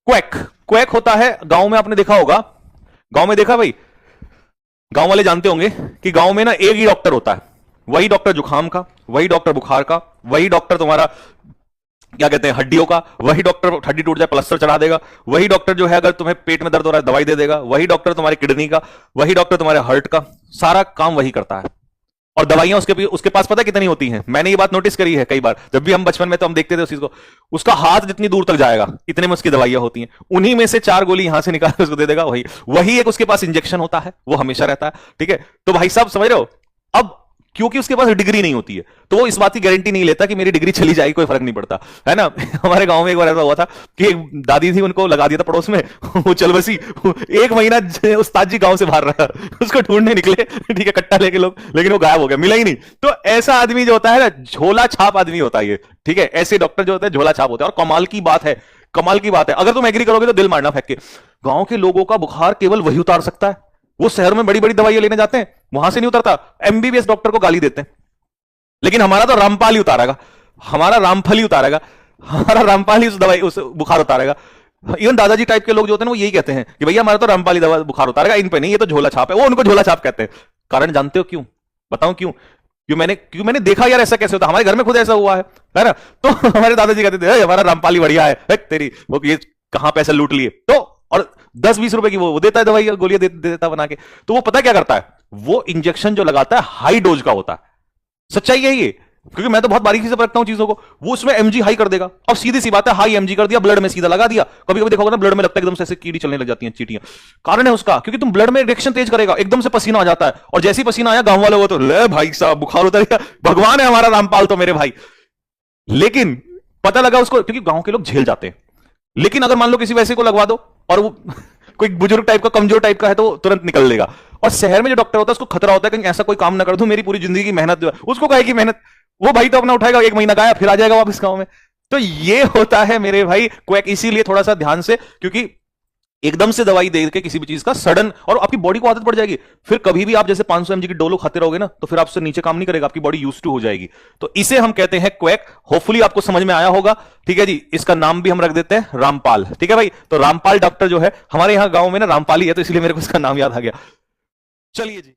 Quack. Quack होता है गांव में, आपने देखा होगा, गांव में देखा भाई, गांव वाले जानते होंगे कि गांव में ना एक ही डॉक्टर होता है, वही डॉक्टर जुखाम का, वही डॉक्टर बुखार का, वही डॉक्टर तुम्हारा क्या कहते हैं हड्डियों का, वही डॉक्टर हड्डी टूट जाए प्लास्टर चढ़ा देगा, वही डॉक्टर जो है अगर तुम्हें पेट में दर्द हो रहा है दवाई दे देगा, वही डॉक्टर तुम्हारी किडनी का, वही डॉक्टर तुम्हारे हार्ट का, सारा काम वही करता है। और दवाइयां उसके पास पता कितनी होती हैं, मैंने ये बात नोटिस करी है कई बार, जब भी हम बचपन में तो हम देखते थे उस चीज को, उसका हाथ जितनी दूर तक जाएगा इतने में उसकी दवाइयां होती हैं, उन्हीं में से 4 गोली यहां से निकाल के उसको दे देगा, वही वही एक उसके पास इंजेक्शन होता है, वो हमेशा रहता है। ठीक है, तो भाई साहब समझ रहे हो, अब क्योंकि उसके पास डिग्री नहीं होती है तो वो इस बात की गारंटी नहीं लेता कि मेरी डिग्री चली जाएगी, कोई फर्क नहीं पड़ता, है ना। हमारे गांव में एक बार ऐसा हुआ था कि एक दादी थी, उनको लगा दिया था पड़ोस में, वो चल बसी, 1 महीना उस्ताद जी गांव से बाहर रहा, उसको ढूंढने निकले, ठीक है, कट्टा लेके लोग, लेकिन वो गायब हो गया, मिला ही नहीं। तो ऐसा आदमी जो होता है ना, झोला छाप आदमी होता है ये, ठीक है, ऐसे डॉक्टर जो होते हैं झोला छाप होते हैं। और कमाल की बात है, कमाल की बात है, अगर तुम एग्री करोगे तो दिल मारना फेंक के, गांव के लोगों का बुखार केवल वही उतार सकता है। वो शहर में बड़ी बड़ी दवाइयां लेने जाते हैं, वहां से नहीं उतरता, एमबीबीएस डॉक्टर को गाली देते हैं, लेकिन हमारा तो रामपाल ही उतारेगा, हमारा रामफल ही उतारेगा, हमारा रामपाल ही उस दवाई उस बुखार उतारेगा। इवन दादाजी टाइप के लोग जो होते हैं वो यही कहते हैं कि भैया हमारा तो रामपाल ही दवा बुखार उतारेगा, इन पे नहीं, ये तो झोला छाप है, वो उनको झोला छाप कहते हैं। कारण जानते हो क्यों? बताऊं क्यों? क्यों मैंने देखा यार ऐसा कैसे होता, हमारे घर में खुद ऐसा हुआ है ना। तो हमारे दादाजी कहते थे हमारा रामपाल ही बढ़िया है, तेरी वो ये कहां पैसे लूट लिए, तो और 10-20 रुपए की वो देता है दवाई गोलियां दे देता बना के। तो वो पता क्या करता है, वो इंजेक्शन जो लगाता है हाई डोज का होता है। सच्चाई है ये, क्योंकि मैं तो बहुत बारीकी से परखता हूं चीजों को। वो उसमें एमजी हाई कर देगा, अब सीधी सी बात है, हाई एमजी कर दिया, ब्लड में सीधा लगा दिया। कभी कभी देखोगे ना ब्लड में लगता है एकदम से ऐसे कीड़ी चलने लग जाती हैं, चीटियां। कारण है उसका, क्योंकि तुम ब्लड में रिएक्शन तेज करेगा, एकदम से पसीना आ जाता है, और जैसे ही पसीना आया गांव वाले वो तो ले भाई साहब बुखार उतर गया, भगवान है हमारा रामपाल तो मेरे भाई। लेकिन पता लगा उसको, क्योंकि गांव के लोग झेल जाते हैं, लेकिन अगर मान लो किसी वैसे को लगवा दो और वो कोई बुजुर्ग टाइप का, कमजोर टाइप का है, तो तुरंत निकल लेगा। और शहर में जो डॉक्टर होता है उसको खतरा होता है कहीं ऐसा कोई काम ना कर दूं, मेरी पूरी जिंदगी की मेहनत, उसको कहे कि मेहनत, वो भाई तो अपना उठाएगा, 1 महीना गाया, फिर आ जाएगा वापस गांव में। तो ये होता है मेरे भाई क्वैक। इसीलिए थोड़ा सा ध्यान से, क्योंकि एकदम से दवाई दे के किसी भी चीज का सडन, और आपकी बॉडी को आदत पड़ जाएगी, फिर कभी भी आप जैसे 500 mg की डोलो खाते रहोगे ना, तो फिर आपसे नीचे काम नहीं करेगा, आपकी बॉडी यूज्ड टू हो जाएगी। तो इसे हम कहते हैं क्वैक। होपफुली आपको समझ में आया होगा, ठीक है जी। इसका नाम भी हम रख देते हैं रामपाल, ठीक है भाई। तो रामपाल डॉक्टर जो है हमारे यहां गांव में ना रामपाल ही है, तो इसलिए मेरे को इसका नाम याद आ गया। चलिए जी।